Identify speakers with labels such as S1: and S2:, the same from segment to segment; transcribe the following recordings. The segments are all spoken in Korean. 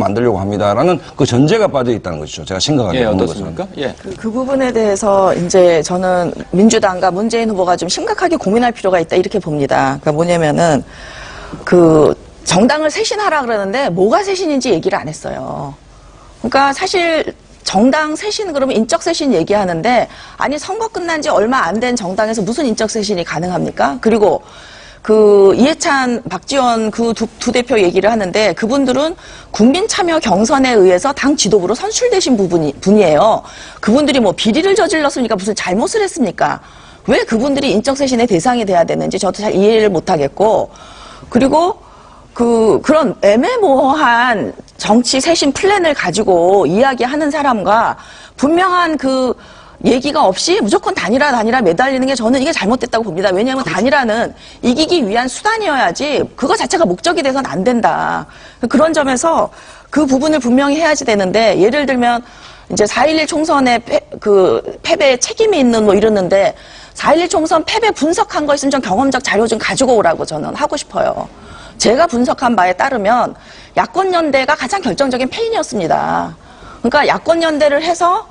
S1: 만들려고 합니다라는 그 전제가 빠져 있다는 것이죠. 제가 심각하게 보는
S2: 어떻습니까?
S1: 것은.
S2: 예.
S3: 그 부분에 대해서 이제 저는 민주당과 문재인 후보가 좀 심각하게 고민할 필요가 있다 이렇게 봅니다. 그러니까 뭐냐면은 그 정당을 쇄신하라 그러는데 뭐가 쇄신인지 얘기를 안 했어요. 그러니까 사실 정당 쇄신 그러면 인적 쇄신 얘기하는데 아니 선거 끝난 지 얼마 안 된 정당에서 무슨 인적 쇄신이 가능합니까? 그리고 그 이해찬, 박지원 그 두 대표 얘기를 하는데 그분들은 국민 참여 경선에 의해서 당 지도부로 선출되신 분이에요. 그분들이 뭐 비리를 저질렀습니까? 무슨 잘못을 했습니까? 왜 그분들이 인적 쇄신의 대상이 돼야 되는지 저도 잘 이해를 못 하겠고 그리고 그런 애매모호한 정치 쇄신 플랜을 가지고 이야기하는 사람과 분명한 그 얘기가 없이 무조건 단일화 매달리는 게 저는 이게 잘못됐다고 봅니다. 왜냐하면 단일화는 이기기 위한 수단이어야지 그거 자체가 목적이 돼서는 안 된다. 그런 점에서 그 부분을 분명히 해야지 되는데 예를 들면 이제 4.11 총선의 패배에 책임이 있는 뭐 이러는데 4.11 총선 패배 분석한 거 있으면 좀 경험적 자료 좀 가지고 오라고 저는 하고 싶어요. 제가 분석한 바에 따르면 야권연대가 가장 결정적인 패인이었습니다. 그러니까 야권연대를 해서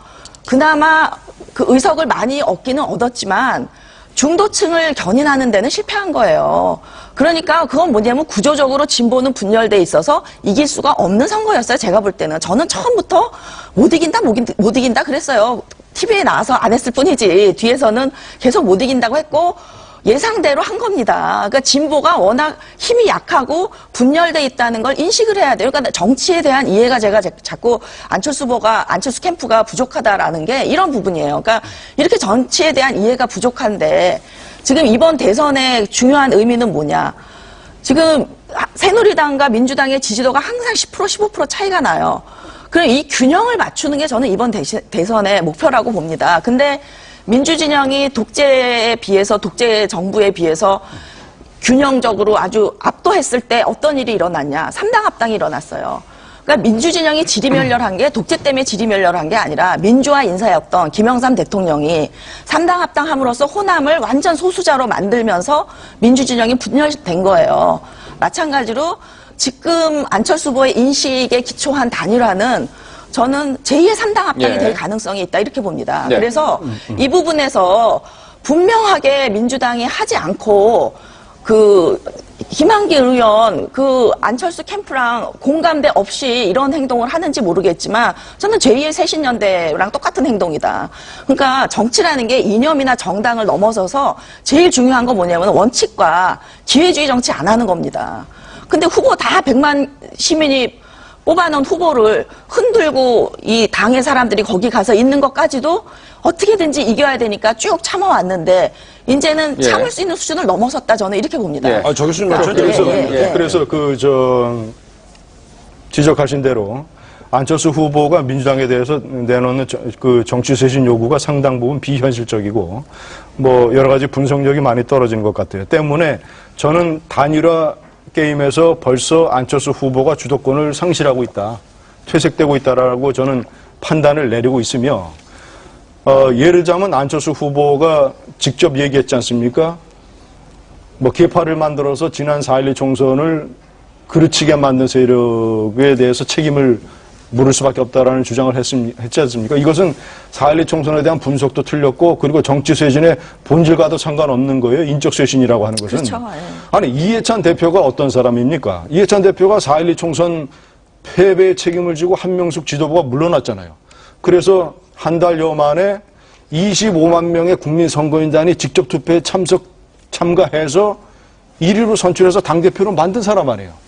S3: 그나마 그 의석을 많이 얻기는 얻었지만 중도층을 견인하는 데는 실패한 거예요. 그러니까 그건 뭐냐면 구조적으로 진보는 분열돼 있어서 이길 수가 없는 선거였어요. 제가 볼 때는. 저는 처음부터 못 이긴다 그랬어요. TV에 나와서 안 했을 뿐이지 뒤에서는 계속 못 이긴다고 했고 예상대로 한 겁니다. 그러니까 진보가 워낙 힘이 약하고 분열돼 있다는 걸 인식을 해야 돼요. 그러니까 정치에 대한 이해가 제가 자꾸 안철수 캠프가 부족하다라는 게 이런 부분이에요. 그러니까 이렇게 정치에 대한 이해가 부족한데 지금 이번 대선의 중요한 의미는 뭐냐. 지금 새누리당과 민주당의 지지도가 항상 10% 15% 차이가 나요. 그럼 이 균형을 맞추는 게 저는 이번 대선의 목표라고 봅니다. 근데 민주진영이 독재 정부에 비해서 균형적으로 아주 압도했을 때 어떤 일이 일어났냐. 3당 합당이 일어났어요. 그러니까 민주진영이 지리멸렬한 게 독재 때문에 지리멸렬한 게 아니라 민주화 인사였던 김영삼 대통령이 3당 합당함으로써 호남을 완전 소수자로 만들면서 민주진영이 분열된 거예요. 마찬가지로 지금 안철수 후보의 인식에 기초한 단일화는 저는 제2의 3당 합당이 될 가능성이 있다 이렇게 봅니다. 그래서 이 부분에서 분명하게 민주당이 하지 않고 김한길 의원 안철수 캠프랑 공감대 없이 이런 행동을 하는지 모르겠지만 저는 제2의 새신연대랑 똑같은 행동이다. 그러니까 정치라는 게 이념이나 정당을 넘어서서 제일 중요한 건 뭐냐면 원칙과 기회주의 정치 안 하는 겁니다. 근데 후보 다 100만 시민이 뽑아놓은 후보를 흔들고 이 당의 사람들이 거기 가서 있는 것까지도 어떻게든지 이겨야 되니까 쭉 참아왔는데 이제는 참을 수 있는 수준을 넘어섰다 저는 이렇게 봅니다.
S1: 저 교수님
S4: 그래서 지적하신 대로 안철수 후보가 민주당에 대해서 내놓는 그 정치 쇄신 요구가 상당 부분 비현실적이고 뭐 여러 가지 분석력이 많이 떨어지는 것 같아요. 때문에 저는 단일화 게임에서 벌써 안철수 후보가 주도권을 상실하고 있다. 퇴색되고 있다라고 저는 판단을 내리고 있으며 예를 들자면 안철수 후보가 직접 얘기했지 않습니까? 뭐 개파를 만들어서 지난 4.11 총선을 그르치게 만든 세력에 대해서 책임을 물을 수밖에 없다라는 주장을 했지 않습니까? 이것은 4.12 총선에 대한 분석도 틀렸고 그리고 정치 쇄신의 본질과도 상관없는 거예요. 인적 쇄신이라고 하는 것은.
S3: 그렇죠.
S4: 아니 이해찬 대표가 어떤 사람입니까? 이해찬 대표가 4.12 총선 패배의 책임을 지고 한명숙 지도부가 물러났잖아요. 그래서 한 달여 만에 25만 명의 국민 선거인단이 직접 투표에 참가해서 1위로 선출해서 당대표로 만든 사람 아니에요.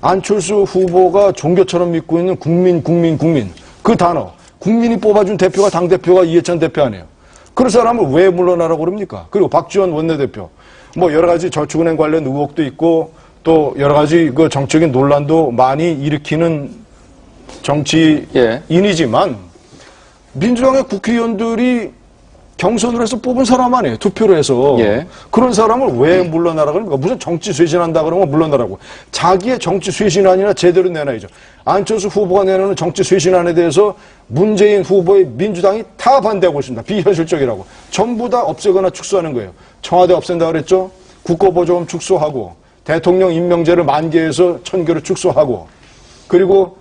S4: 안철수 후보가 종교처럼 믿고 있는 국민 그 단어 국민이 뽑아준 대표가 당대표가 이해찬 대표 아니에요. 그런 사람을 왜 물러나라고 그럽니까? 그리고 박지원 원내대표 뭐 여러 가지 저축은행 관련 의혹도 있고 또 여러 가지 그 정적인 논란도 많이 일으키는 정치인이지만 민주당의 국회의원들이 경선을 해서 뽑은 사람 아니에요. 투표를 해서. 그런 사람을 왜 물러나라고 합니까? 무슨 정치 쇄신한다 그러면 물러나라고. 자기의 정치 쇄신안이나 제대로 내놔야죠. 안철수 후보가 내놓는 정치 쇄신안에 대해서 문재인 후보의 민주당이 다 반대하고 있습니다. 비현실적이라고. 전부 다 없애거나 축소하는 거예요. 청와대 없앤다 그랬죠? 국고보조금 축소하고 대통령 임명제를 만개해서 1000개로 축소하고 그리고